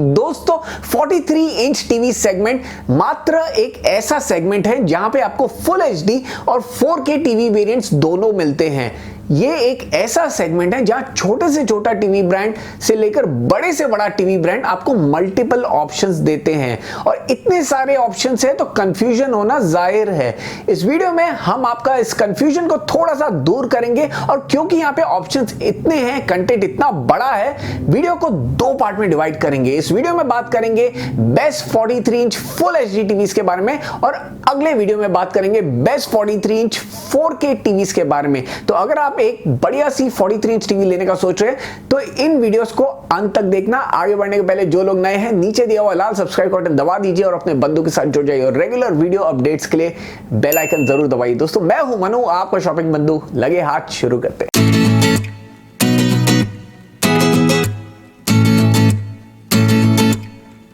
दोस्तों 43 inch TV segment मात्र एक ऐसा सेगमेंट है जहां पे आपको फुल एचडी और 4K टीवी वेरिएंट्स दोनों मिलते हैं। ये एक ऐसा सेगमेंट है जहां छोटे से छोटा टीवी ब्रांड से लेकर बड़े से बड़ा टीवी ब्रांड आपको मल्टीपल ऑप्शंस देते हैं और इतने सारे ऑप्शंस हैं तो कंफ्यूजन होना जाहिर है। इस वीडियो में हम आपका इस कंफ्यूजन को थोड़ा सा दूर करेंगे और क्योंकि यहाँ पे ऑप्शंस इतने हैं, कंटेंट इतना बड़ा है, वीडियो को दो पार्ट में डिवाइड करेंगे। इस वीडियो में बात करेंगे best 43 inch full HD TVs के बारे में और अगले वीडियो में बात करेंगे बेस्ट 43 इंच 4K टीवीज के बारे में। तो अगर आप एक बढ़िया सी 43 इंच टीवी लेने का सोच रहे हैं तो इन वीडियोस को अंत तक देखना। आगे बढ़ने के पहले जो लोग नए हैं नीचे दिया हुआ लाल सब्सक्राइब बटन दबा दीजिए और अपने बंधु के साथ जुड़ जाइए और रेगुलर वीडियो अपडेट्स के लिए बेल आइकन जरूर दबाइए। दोस्तों मैं हूं मनु, आपका शॉपिंग बंधु। लगे हाथ, शुरू करते हैं।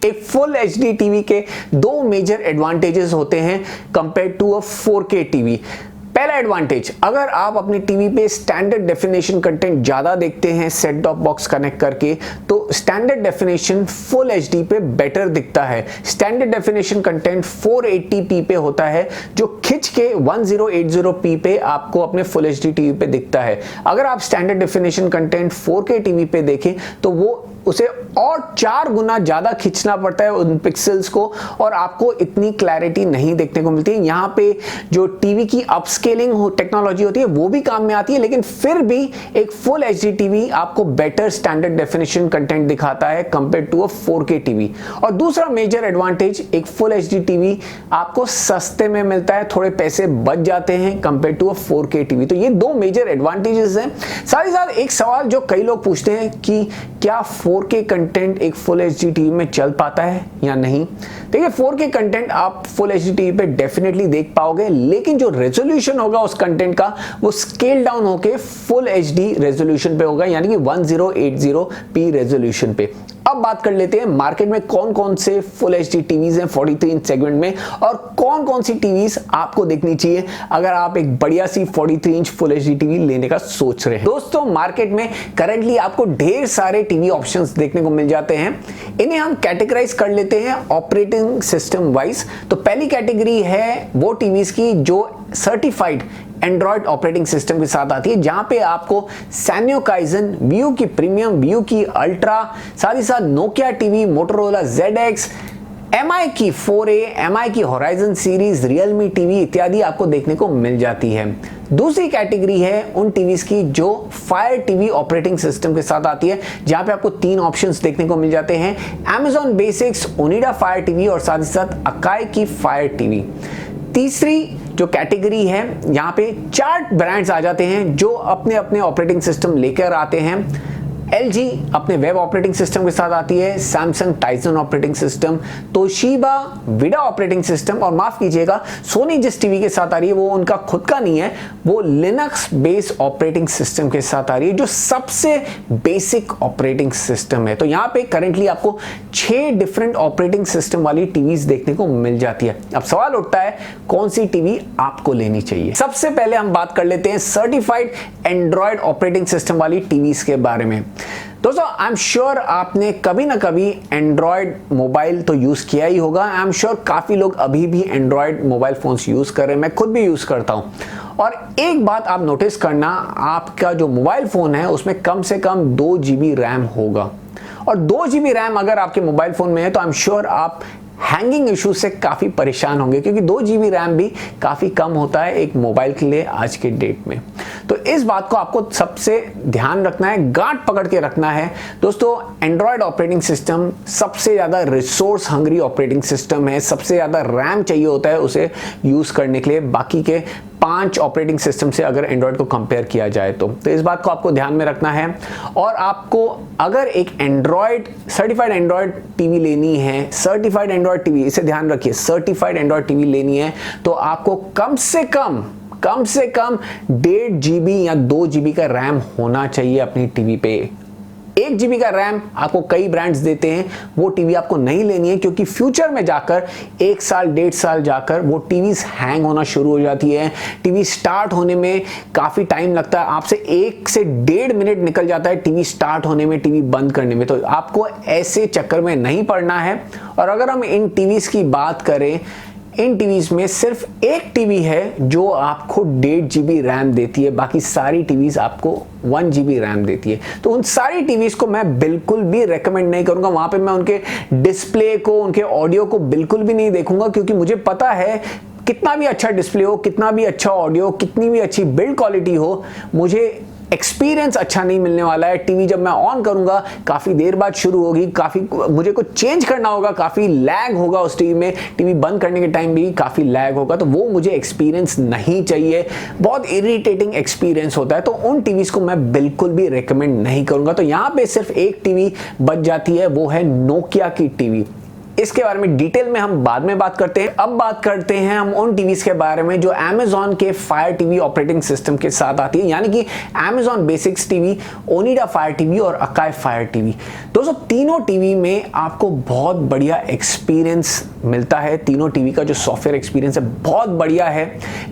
एक फुल एचडी टीवी के दो मेजर एडवांटेजेस होते हैं compare to a 4K TV. पहला एडवांटेज, अगर आप अपनी टीवी पे स्टैंडर्ड डेफिनेशन कंटेंट ज्यादा देखते हैं सेट टॉप बॉक्स कनेक्ट करके, तो स्टैंडर्ड डेफिनेशन फुल एचडी पे बेटर दिखता है। स्टैंडर्ड डेफिनेशन कंटेंट 480p पे होता है जो खिंच के 1080p पे आपको अपने फुल एचडी टीवी पे दिखता है। अगर आप standard definition content 4K TV पे देखें तो वो उसे और 4 गुना ज्यादा खींचना पड़ता है उन पिक्सेल्स को और आपको इतनी क्लैरिटी नहीं देखने को मिलती है। यहाँ पे जो टीवी की अपस्केलिंग टेक्नोलॉजी होती है वो भी काम में आती है, लेकिन फिर भी एक फुल एचडी टीवी आपको बेटर स्टैंडर्ड डेफिनेशन कंटेंट दिखाता है compare to a 4K TV. और दूसरा मेजर एडवांटेज, एक फुल एचडी टीवी आपको सस्ते में मिलता है, थोड़े पैसे बच जाते हैं compare to a 4K TV. तो ये दो मेजर एडवांटेजेस हैं। साथ ही साथ एक सवाल जो कई लोग पूछते हैं कि क्या 4K कंटेंट एक फुल एचडी टीवी में चल पाता है या नहीं। देखिए 4K कंटेंट आप फुल एचडी टीवी पे डेफिनेटली देख पाओगे, लेकिन जो रेजोल्यूशन होगा उस कंटेंट का वो स्केल डाउन होके फुल एचडी रेजोल्यूशन पे होगा, यानी कि 1080p रेजोल्यूशन पे। अब बात कर लेते हैं मार्केट में कौन कौन से फुल एचडी टीवीज हैं 43 इंच सेगमेंट में और कौन कौन सी टीवीज आपको देखनी चाहिए अगर आप एक बढ़िया सी 43 इंच फुल एचडी टीवी लेने का सोच रहे हैं। दोस्तों मार्केट में करंटली आपको ढेर सारे टीवी ऑप्शंस देखने को मिल जाते हैं। इन्हें हम कैटेगराइज कर लेते हैं ऑपरेटिंग सिस्टम वाइज। तो पहली कैटेगरी है वो टीवीज की जो सर्टिफाइड एंड्रॉइड ऑपरेटिंग सिस्टम के साथ आती है, जहां पे आपको सैन्यो काइजन, व्यू की प्रीमियम, व्यू की अल्ट्रा, साथ ही साथ Nokia TV, Motorola ZX, MI की 4A, MI की होराइजन सीरीज, रियलमी टीवी इत्यादि आपको देखने को मिल जाती है। दूसरी कैटेगरी है उन टीवीज की जो फायर टीवी ऑपरेटिंग सिस्टम के साथ आती है, जहां पे आपको 3 ऑप्शंस देखने को मिल जाते हैं, Amazon basics, Onida fire TV और साथ ही साथ अकाई की फायर टीवी। तीसरी जो कैटेगरी है, यहाँ पे 4 ब्रांड्स आ जाते हैं जो अपने अपने ऑपरेटिंग सिस्टम लेकर आते हैं। LG अपने वेब ऑपरेटिंग सिस्टम के साथ आती है, Samsung Tyson operating system, Toshiba विडा ऑपरेटिंग सिस्टम और माफ कीजिएगा सोनी जिस टीवी के साथ आ रही है वो उनका खुद का नहीं है, वो लिनक्स बेस्ड ऑपरेटिंग सिस्टम के साथ आ रही है जो सबसे बेसिक ऑपरेटिंग सिस्टम है। तो यहाँ पे करेंटली आपको 6 डिफरेंट ऑपरेटिंग सिस्टम वाली टीवीज देखने को मिल जाती है। अब सवाल उठता है कौन सी टीवी आपको लेनी चाहिए। सबसे पहले हम बात कर लेते हैं सर्टिफाइड एंड्रॉइड ऑपरेटिंग सिस्टम वाली टीवीज के बारे में। दोस्तों आई एम श्योर आपने कभी ना कभी एंड्रॉयड मोबाइल तो यूज किया ही होगा। आई एम श्योर काफी लोग अभी भी एंड्रॉयड मोबाइल फोन्स यूज कर रहे हैं, मैं खुद भी यूज करता हूं। और एक बात आप नोटिस करना, आपका जो मोबाइल फोन है उसमें कम से कम 2 GB रैम होगा और 2 GB रैम अगर आपके मोबाइल फोन में है तो आई एम श्योर आप हैंगिंग इशू से काफी परेशान होंगे, क्योंकि 2 GB रैम भी काफी कम होता है एक मोबाइल के लिए आज के डेट में। तो इस बात को आपको सबसे ध्यान रखना है, गांठ पकड़ के रखना है। दोस्तों एंड्रॉयड ऑपरेटिंग सिस्टम सबसे ज्यादा रिसोर्स हंग्री ऑपरेटिंग सिस्टम है, सबसे ज्यादा रैम चाहिए होता है उसे यूज करने के लिए बाकी के 5 ऑपरेटिंग सिस्टम से अगर एंड्रॉयड को कंपेयर किया जाए तो इस बात को आपको ध्यान में रखना है। और आपको अगर एक एंड्रॉयड सर्टिफाइड एंड्रॉयड टीवी लेनी है, सर्टिफाइड एंड्रॉयड टीवी, इसे ध्यान रखिए, सर्टिफाइड एंड्रॉयड टीवी लेनी है तो आपको कम से कम 1.5 GB या 2 GB का रैम होना चाहिए अपनी टीवी पे। 1 GB का रैम आपको कई ब्रांड्स देते हैं, वो टीवी आपको नहीं लेनी है, क्योंकि फ्यूचर में जाकर 1 साल 1.5 साल जाकर वो टीवीज हैंग होना शुरू हो जाती है। टीवी स्टार्ट होने में काफ़ी टाइम लगता है, आपसे 1 से 1.5 मिनट निकल जाता है टीवी स्टार्ट होने में, टीवी बंद करने में। तो आपको ऐसे चक्कर में नहीं पड़ना है। और अगर हम इन टीवीज की बात करें, इन टीवीज में सिर्फ एक टीवी है जो आपको 1.5 GB रैम देती है, बाकी सारी टीवीज आपको 1 GB रैम देती है। तो उन सारी टीवीज को मैं बिल्कुल भी रेकमेंड नहीं करूंगा। वहां पे मैं उनके डिस्प्ले को, उनके ऑडियो को बिल्कुल भी नहीं देखूंगा, क्योंकि मुझे पता है कितना भी अच्छा डिस्प्ले हो, कितना भी अच्छा ऑडियो, कितनी भी अच्छी बिल्ड क्वालिटी हो, मुझे एक्सपीरियंस अच्छा नहीं मिलने वाला है। टीवी जब मैं ऑन करूंगा काफ़ी देर बाद शुरू होगी, काफ़ी मुझे कुछ चेंज करना होगा, काफ़ी लैग होगा उस टीवी में, टीवी बंद करने के टाइम भी काफ़ी लैग होगा, तो वो मुझे एक्सपीरियंस नहीं चाहिए, बहुत इरिटेटिंग एक्सपीरियंस होता है। तो उन टीवीज़ को मैं बिल्कुल भी रिकमेंड नहीं करूंगा। तो यहाँ पे सिर्फ एक टीवी बच जाती है, वो है नोकिया की टीवी। इसके बारे में डिटेल में हम बाद में बात करते हैं। अब बात करते हैं हम उन टीवीज के बारे में जो Amazon के फायर टीवी ऑपरेटिंग सिस्टम के साथ आती है, यानी कि Amazon basics TV, Onida fire TV और अकाई फायर टीवी। दोस्तों तीनों टीवी में आपको बहुत बढ़िया एक्सपीरियंस मिलता है। तीनों टीवी का जो सॉफ्टवेयर एक्सपीरियंस है बहुत बढ़िया है।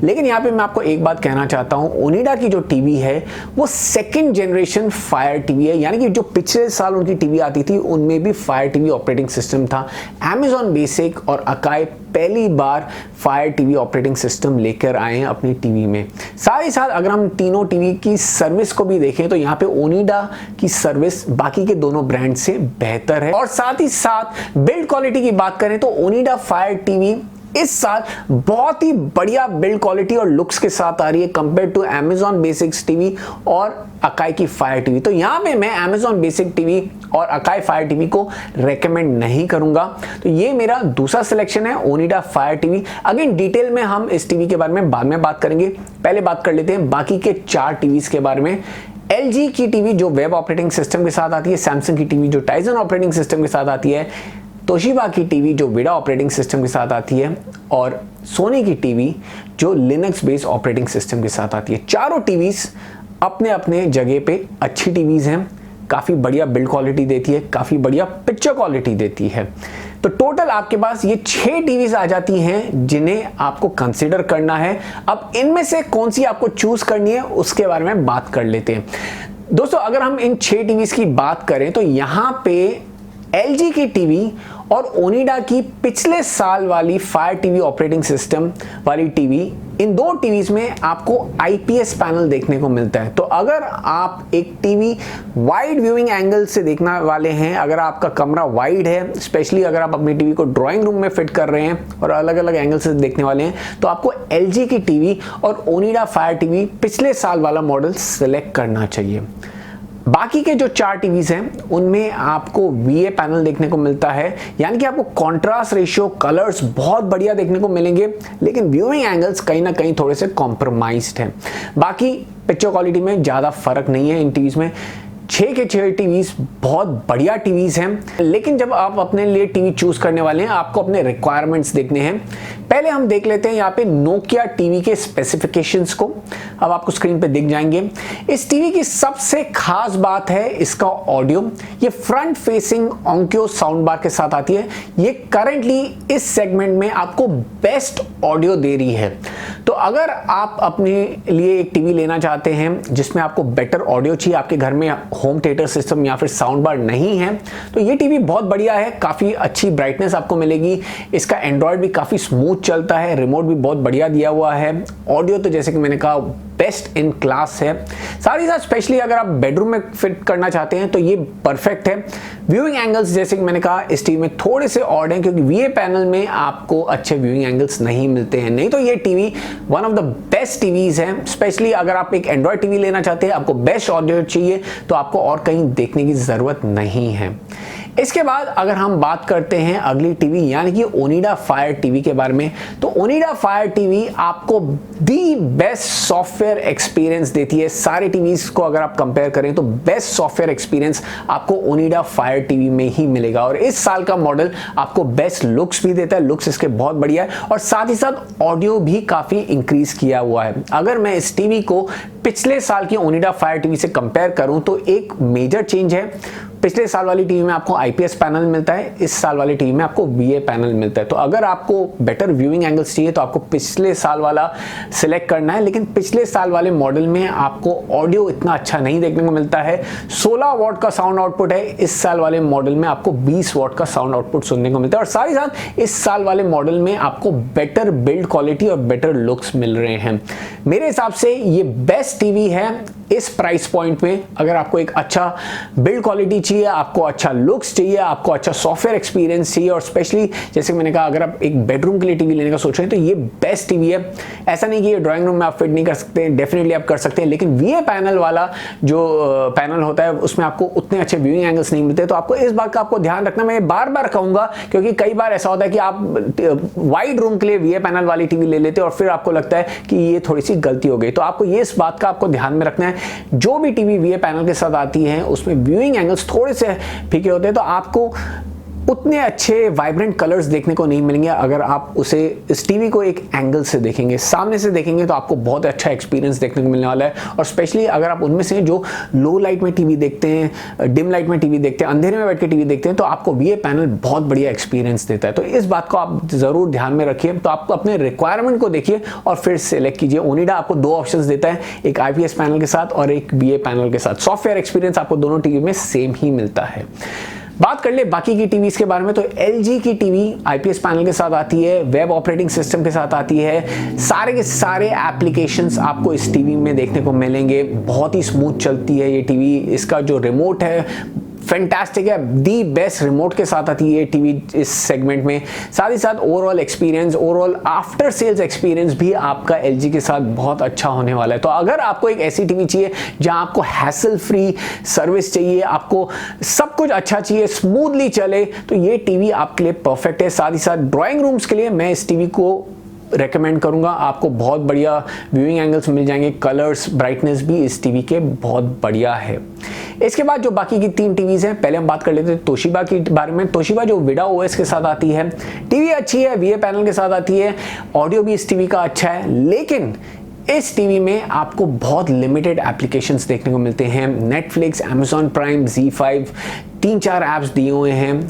लेकिन यहाँ पे मैं आपको एक बात कहना चाहता हूँ, ओनिडा की जो टीवी है वो 2nd जनरेशन फायर टीवी है, यानी कि जो पिछले साल उनकी टीवी आती थी उनमें भी फायर टीवी ऑपरेटिंग सिस्टम था। Amazon बेसिक और अकाई पहली बार फायर टीवी ऑपरेटिंग सिस्टम लेकर आए हैं अपनी टीवी में। साथ ही साथ अगर हम तीनों टीवी की सर्विस को भी देखें तो यहाँ पे ओनिडा की सर्विस बाकी के दोनों ब्रांड से बेहतर है। और साथ ही साथ बिल्ड क्वालिटी की बात करें तो ओनिडा फायर टीवी इस साल बहुत ही बढ़िया बिल्ड क्वालिटी और लुक्स के साथ आ रही है compare to Amazon basics TV और अकाई की फायर टीवी। तो यहाँ पे मैं Amazon बेसिक टीवी और अकाई फायर टीवी को रेकमेंड नहीं करूंगा। तो ये मेरा दूसरा सिलेक्शन है, Onida fire TV. Again detail में हम इस टीवी के बारे में बाद में बात करेंगे, पहले बात कर लेते हैं बाकी के 4 टीवीज के बारे में। LG की टीवी जो वेब ऑपरेटिंग सिस्टम के साथ आती है, सैमसंग की टीवी जो टाइजन ऑपरेटिंग सिस्टम के साथ आती है, तोशिबा की टीवी जो विडा ऑपरेटिंग सिस्टम के साथ आती है, और सोनी की टीवी जो लिनक्स बेस्ड ऑपरेटिंग सिस्टम के साथ आती है। चारों टीवीज अपने अपने जगह पे अच्छी टीवीज हैं, काफ़ी बढ़िया बिल्ड क्वालिटी देती है, काफ़ी बढ़िया पिक्चर क्वालिटी देती है। तो टोटल आपके पास ये 6 टीवीज आ जाती हैं जिन्हें आपको कंसिडर करना है। अब इनमें से कौन सी आपको चूज करनी है उसके बारे में बात कर लेते हैं। दोस्तों अगर हम इन 6 टीवीज की बात करें तो यहाँ पे LG की टीवी और ओनिडा की पिछले साल वाली फायर टीवी ऑपरेटिंग सिस्टम वाली टीवी, इन 2 टीवीज में आपको IPS पैनल देखने को मिलता है। तो अगर आप एक टीवी वाइड व्यूइंग एंगल से देखने वाले हैं, अगर आपका कमरा वाइड है, स्पेशली अगर आप अपनी टीवी को ड्राइंग रूम में फिट कर रहे हैं और अलग अलग एंगल से देखने वाले हैं, तो आपको LG की टीवी और ओनिडा फायर टीवी पिछले साल वाला मॉडल सेलेक्ट करना चाहिए। बाकी के जो 4 टीवीज हैं उनमें आपको VA पैनल देखने को मिलता है, यानी कि आपको कॉन्ट्रास्ट रेशियो, कलर्स बहुत बढ़िया देखने को मिलेंगे, लेकिन व्यूइंग एंगल्स कहीं ना कहीं थोड़े से कॉम्प्रोमाइज्ड हैं। बाकी पिक्चर क्वालिटी में ज़्यादा फर्क नहीं है इन टीवीज में। 6 के 6 टीवीज बहुत बढ़िया टीवीज हैं, लेकिन जब आप अपने लिए टीवी चूज करने वाले हैं आपको अपने रिक्वायरमेंट्स देखने हैं। पहले हम देख लेते हैं यहाँ पे नोकिया टीवी के स्पेसिफिकेशंस को। अब आपको स्क्रीन पे दिख जाएंगे। इस टीवी की सबसे खास बात है इसका ऑडियो। ये फ्रंट फेसिंग ओंक्यो साउंड बार के साथ आती है। ये करेंटली इस सेगमेंट में आपको बेस्ट ऑडियो दे रही है। तो अगर आप अपने लिए एक टीवी लेना चाहते हैं जिसमें आपको बेटर ऑडियो चाहिए, आपके घर में होम थिएटर सिस्टम या फिर साउंड बार नहीं है, तो ये टीवी बहुत बढ़िया है। काफ़ी अच्छी ब्राइटनेस आपको मिलेगी। इसका एंड्रॉयड भी काफ़ी स्मूथ चलता है, रिमोट भी बहुत बढ़िया दिया हुआ है। ऑडियो तो जैसे कि मैंने कहा बेस्ट इन क्लास है। साथ ही साथ स्पेशली अगर आप बेडरूम में फिट करना चाहते हैं तो ये परफेक्ट है। व्यूइंग एंगल्स जैसे कि मैंने कहा इस टीवी में थोड़े से ऑड हैं, क्योंकि VA पैनल में आपको अच्छे व्यूइंग एंगल्स नहीं मिलते हैं। नहीं तो ये TV one of the best TVs है। स्पेशली अगर आप एक एंड्रॉयड टीवी लेना चाहते हैं, आपको बेस्ट ऑडियो चाहिए, तो आपको और कहीं देखने की ज़रूरत नहीं है। इसके बाद अगर हम बात करते हैं अगली टीवी यानी कि ओनिडा फायर टीवी के बारे में, तो ओनिडा फायर टीवी आपको दी बेस्ट सॉफ्टवेयर एक्सपीरियंस देती है। सारे टीवीज को अगर आप कंपेयर करें तो बेस्ट सॉफ्टवेयर एक्सपीरियंस आपको ओनिडा फायर टीवी में ही मिलेगा। और इस साल का मॉडल आपको बेस्ट लुक्स भी देता है, लुक्स इसके बहुत बढ़िया है, और साथ ही साथ ऑडियो भी काफी इंक्रीज किया हुआ है। अगर मैं इस टीवी को पिछले साल की ओनिडा फायर टीवी से कंपेयर करूं तो एक मेजर चेंज है। पिछले साल वाली टीवी में आपको आईपीएस पैनल मिलता है, इस साल वाली टीवी में आपको वीए पैनल मिलता है। तो अगर आपको बेटर व्यूइंग एंगल्स चाहिए तो आपको पिछले साल वाला सिलेक्ट करना है, लेकिन पिछले साल वाले मॉडल में आपको ऑडियो इतना अच्छा नहीं देखने को मिलता है। 16 वॉट का साउंड आउटपुट है, इस साल वाले मॉडल में आपको 20 वॉट का साउंड आउटपुट सुनने को मिलता है। और साथ ही साथ इस साल वाले मॉडल में आपको बेटर बिल्ड क्वालिटी और बेटर लुक्स मिल रहे हैं। मेरे हिसाब से ये बेस्ट टीवी है इस प्राइस पॉइंट में। अगर आपको एक अच्छा बिल्ड क्वालिटी चाहिए, आपको अच्छा लुक्स चाहिए, आपको अच्छा सॉफ्टवेयर एक्सपीरियंस चाहिए, और स्पेशली जैसे मैंने कहा अगर आप एक बेडरूम के लिए टीवी लेने का सोच रहे हैं तो ये बेस्ट टीवी है। ऐसा नहीं कि ये ड्राइंग रूम में आप फिट नहीं कर सकते, डेफिनेटली आप कर सकते हैं, लेकिन वीए पैनल वाला जो पैनल होता है उसमें आपको उतने अच्छे व्यूइंग एंगल्स नहीं मिलते। तो आपको इस बात का आपको ध्यान रखना, मैं बार बार कहूंगा, क्योंकि कई बार ऐसा होता है कि आप वाइड रूम के लिए वीए पैनल वाली टीवी ले लेते हैं और फिर आपको लगता है कि ये थोड़ी सी गलती हो गई। तो आपको ये इस बात का आपको ध्यान में रखना है, जो भी टीवी वीए पैनल के साथ आती है उसमें व्यूइंग एंगल्स थोड़े से फीके होते हैं, तो आपको उतने अच्छे वाइब्रेंट कलर्स देखने को नहीं मिलेंगे। अगर आप उसे इस टीवी को एक एंगल से देखेंगे, सामने से देखेंगे, तो आपको बहुत अच्छा एक्सपीरियंस देखने को मिलने वाला है। और स्पेशली अगर आप उनमें से जो लो लाइट में टीवी देखते हैं, डिम लाइट में टीवी देखते हैं, अंधेरे में बैठ के टीवी देखते हैं, तो आपको वीए पैनल बहुत बढ़िया एक्सपीरियंस देता है। तो इस बात को आप जरूर ध्यान में रखिए। तो आपको अपने रिक्वायरमेंट को देखिए और फिर सेलेक्ट कीजिए। ओनिडा आपको 2 ऑप्शंस देता है, एक आईपीएस पैनल के साथ और एक वीए पैनल के साथ। सॉफ्टवेयर एक्सपीरियंस आपको दोनों टीवी में सेम ही मिलता है। बात कर ले बाकी की टीवीज के बारे में, तो एलजी की टीवी आईपीएस पैनल के साथ आती है, वेब ऑपरेटिंग सिस्टम के साथ आती है, सारे के सारे एप्लीकेशंस आपको इस टीवी में देखने को मिलेंगे। बहुत ही स्मूथ चलती है ये टीवी, इसका जो रिमोट है फैंटास्टिक है, दी बेस्ट रिमोट के साथ आती है टीवी इस सेगमेंट में। साथ ही साथ overall experience, overall after sales experience भी आपका एलजी के साथ बहुत अच्छा होने वाला है। तो अगर आपको एक ऐसी टीवी चाहिए जहां आपको हैसल फ्री सर्विस चाहिए, आपको सब कुछ अच्छा चाहिए, स्मूथली चले, तो ये टीवी आपके लिए परफेक्ट है। साथ ही साथ ड्राइंग रूम्स के लिए मैं इस टीवी को रेकमेंड करूंगा। आपको बहुत बढ़िया व्यूइंग एंगल्स मिल जाएंगे, कलर्स, ब्राइटनेस भी इस टीवी के बहुत बढ़िया है। इसके बाद जो बाकी की 3 टीवीज हैं, पहले हम बात कर लेते हैं तोशिबा के बारे में। तोशिबा जो विडा ओएस के साथ आती है, टीवी अच्छी है, वीए पैनल के साथ आती है, ऑडियो भी इस टीवी का अच्छा है, लेकिन इस टीवी में आपको बहुत लिमिटेड एप्लीकेशंस देखने को मिलते हैं। Netflix, Amazon prime, Z5, 3-4 apps दिए हुए हैं।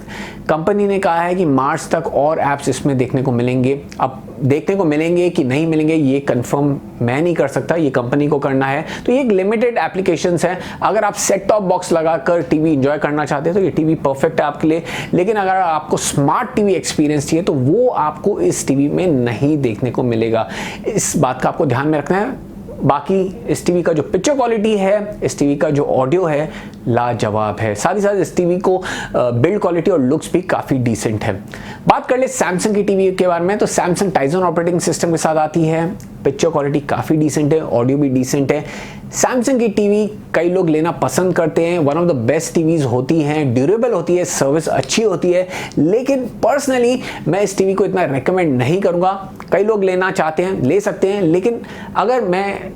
कंपनी ने कहा है कि मार्च तक और ऐप्स इसमें देखने को मिलेंगे। अब देखने को मिलेंगे कि नहीं मिलेंगे ये कंफर्म मैं नहीं कर सकता, ये कंपनी को करना है। तो ये एक लिमिटेड एप्लीकेशंस है। अगर आप सेट टॉप बॉक्स लगाकर टीवी एंजॉय करना चाहते हैं तो ये टीवी परफेक्ट है आपके लिए, लेकिन अगर आपको स्मार्ट टीवी एक्सपीरियंस चाहिए तो वो आपको इस टीवी में नहीं देखने को मिलेगा। इस बात का आपको ध्यान में रखना है। बाकी इस टीवी का जो पिक्चर क्वालिटी है, इस टीवी का जो ऑडियो है, लाजवाब है। साथ ही साथ इस टीवी को बिल्ड क्वालिटी और लुक्स भी काफ़ी डिसेंट है। बात कर ले सैमसंग की टीवी के बारे में, तो सैमसंग टाइजन ऑपरेटिंग सिस्टम के साथ आती है, पिक्चर क्वालिटी काफ़ी डिसेंट है, ऑडियो भी डिसेंट है। सैमसंग की टीवी कई लोग लेना पसंद करते हैं, one of the best TVs होती हैं, ड्यूरेबल होती है, सर्विस अच्छी होती है, लेकिन पर्सनली मैं इस टीवी को इतना रेकमेंड नहीं करूँगा। कई लोग लेना चाहते हैं, ले सकते हैं, लेकिन अगर मैं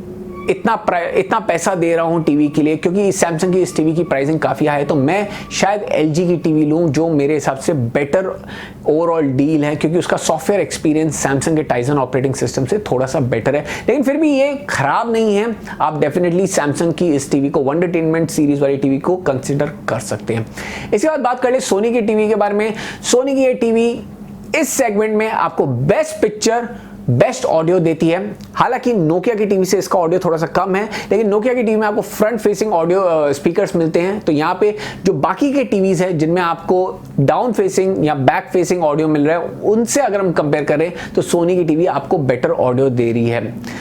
इतना पैसा दे रहा हूं टीवी के लिए, क्योंकि सैमसंग की इस टीवी की प्राइसिंग काफ़ी हाई है, तो मैं शायद एलजी की टीवी लूं, जो मेरे हिसाब से बेटर ओवरऑल डील है, क्योंकि उसका सॉफ्टवेयर एक्सपीरियंस सैमसंग के टाइजन ऑपरेटिंग सिस्टम से थोड़ा सा बेटर है। लेकिन फिर भी ये खराब नहीं है। आप डेफिनेटली सैमसंग की इस टीवी को, वंडरटेनमेंट सीरीज वाली टीवी को कंसिडर कर सकते हैं। इसके बाद बात कर ले सोनी की टीवी के बारे में। सोनी की ये टीवी इस सेगमेंट में आपको बेस्ट पिक्चर, बेस्ट ऑडियो देती है। हालांकि नोकिया की टीवी से इसका ऑडियो थोड़ा सा कम है, लेकिन नोकिया की टीवी में आपको फ्रंट फेसिंग ऑडियो स्पीकर्स मिलते हैं। तो यहाँ पे जो बाकी के टीवीज है जिनमें आपको डाउन फेसिंग या बैक फेसिंग ऑडियो मिल रहा है, उनसे अगर हम कंपेयर करें तो सोनी की टीवी आपको बेटर ऑडियो दे रही है।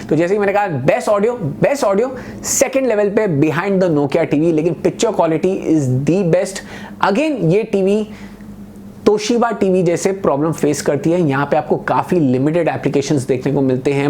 तो जैसे कि मैंने कहा, बेस्ट ऑडियो सेकेंड लेवल पे बिहाइंड द नोकिया टीवी, लेकिन picture quality is the best. Again ये टीवी तोशिबा टीवी जैसे प्रॉब्लम फेस करती है। यहाँ पे आपको काफ़ी लिमिटेड एप्लीकेशंस देखने को मिलते हैं।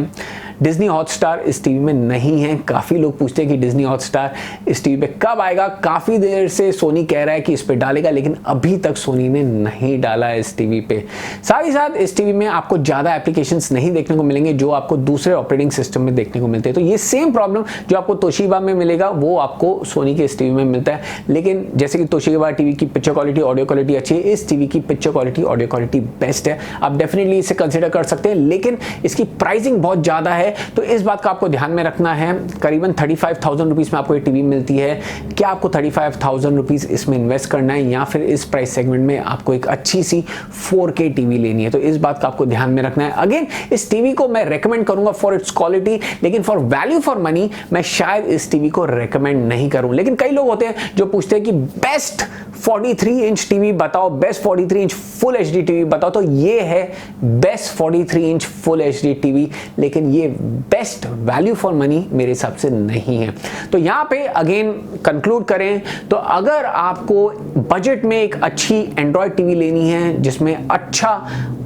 डिज्नी हॉटस्टार इस टीवी में नहीं है। काफ़ी लोग पूछते हैं कि डिज्नी हॉटस्टार इस टीवी पे कब आएगा। काफ़ी देर से सोनी कह रहा है कि इस पे डालेगा, लेकिन अभी तक सोनी ने नहीं डाला है इस टीवी पे। साथ ही साथ इस टीवी में आपको ज़्यादा एप्लीकेशंस नहीं देखने को मिलेंगे जो आपको दूसरे ऑपरेटिंग सिस्टम में देखने को मिलते हैं। तो ये सेम प्रॉब्लम जो आपको तोशिबा में मिलेगा वो आपको सोनी के इस टीवी में मिलता है। लेकिन जैसे कि तोशिबा टीवी की पिक्चर क्वालिटी, ऑडियो क्वालिटी अच्छी है, इस टीवी की picture quality, audio quality best है। आप डेफिनेटली इसे कंसिडर कर सकते हैं, लेकिन इसकी प्राइसिंग बहुत ज़्यादा है, तो इस बात का आपको ध्यान में रखना है। करीबन 35,000 रुपीज़ में आपको ये टीवी मिलती है। क्या आपको 35,000 रुपीज़ इसमें इन्वेस्ट करना है, या फिर इस प्राइस सेगमेंट में आपको एक अच्छी सी 4K टीवी लेनी है? तो इस बात का आपको ध्यान में रखना है। अगेन, इस टीवी को मैं रेकमेंड करूंगा फॉर इट्स क्वालिटी, लेकिन फॉर वैल्यू फॉर मनी मैं शायद इस टीवी को रेकमेंड नहीं करूं। लेकिन कई लोग होते हैं जो पूछते हैं कि बेस्ट 43 इंच टीवी बताओ, best 43 inch full HD TV बताओ। तो ये है best 43 inch full HD TV, लेकिन ये बेस्ट वैल्यू फॉर मनी मेरे हिसाब से नहीं है। तो यहां पे अगेन कंक्लूड करें तो अगर आपको बजट में एक अच्छी एंड्रॉयड टीवी लेनी है जिसमें अच्छा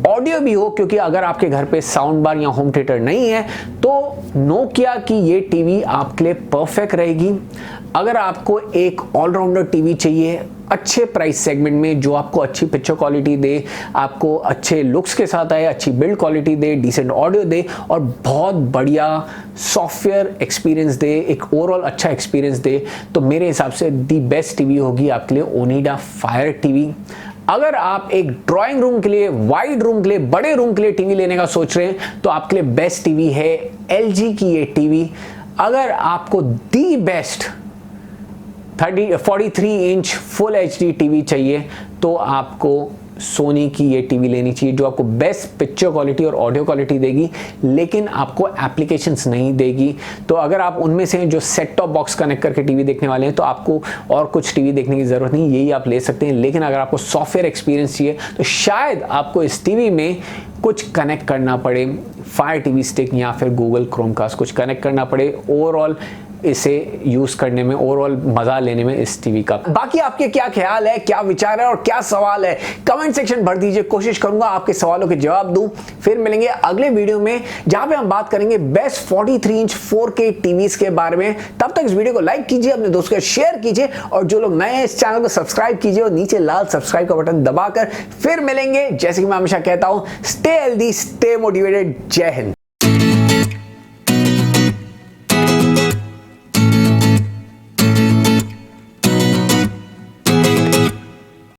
ऑडियो भी हो, क्योंकि अगर आपके घर पे साउंड बार या होम थिएटर नहीं है तो नोकिया की ये टीवी आपके लिए परफेक्ट रहेगी। अगर आपको एक ऑलराउंडर टीवी चाहिए अच्छे प्राइस सेगमेंट में जो आपको अच्छी पिक्चर क्वालिटी दे, आपको अच्छे लुक्स के साथ आए, अच्छी बिल्ड क्वालिटी दे, डिसेंट ऑडियो दे और बहुत बढ़िया सॉफ्टवेयर एक्सपीरियंस दे, एक ओवरऑल अच्छा एक्सपीरियंस दे, तो मेरे हिसाब से दी बेस्ट टीवी होगी आपके लिए ओनिडा फायर टीवी। अगर आप एक ड्राइंग रूम के लिए, वाइड रूम के लिए, बड़े रूम के लिए टीवी लेने का सोच रहे हैं तो आपके लिए बेस्ट टीवी है LG की ये टीवी। अगर आपको the best 43 inch full HD TV चाहिए तो आपको सोनी की ये टीवी लेनी चाहिए जो आपको बेस्ट पिक्चर क्वालिटी और ऑडियो क्वालिटी देगी, लेकिन आपको एप्लीकेशंस नहीं देगी। तो अगर आप उनमें से जो सेट टॉप बॉक्स कनेक्ट करके टीवी देखने वाले हैं तो आपको और कुछ टीवी देखने की ज़रूरत नहीं, यही आप ले सकते हैं। लेकिन अगर आपको सॉफ्टवेयर एक्सपीरियंस चाहिए तो शायद आपको इस टीवी में कुछ कनेक्ट करना पड़े, फायर टीवी स्टिक या फिर गूगल क्रोमकास्ट कुछ कनेक्ट करना पड़े ओवरऑल इसे यूज करने में, ओवरऑल मजा लेने में इस टीवी का। बाकी आपके क्या ख्याल है, क्या विचार है और क्या सवाल है, कमेंट सेक्शन भर दीजिए। कोशिश करूंगा आपके सवालों के जवाब दूं। फिर मिलेंगे अगले वीडियो में जहां पे हम बात करेंगे बेस्ट 43 इंच 4K टीवीज के बारे में। तब तक इस वीडियो को लाइक कीजिए, अपने दोस्तों के शेयर कीजिए और जो लोग नए हैं इस चैनल को सब्सक्राइब कीजिए और नीचे लाल सब्सक्राइब का बटन दबाकर फिर मिलेंगे। जैसे कि मैं हमेशा कहता हूं, स्टे हेल्दी, स्टे मोटिवेटेड। जय हिंद।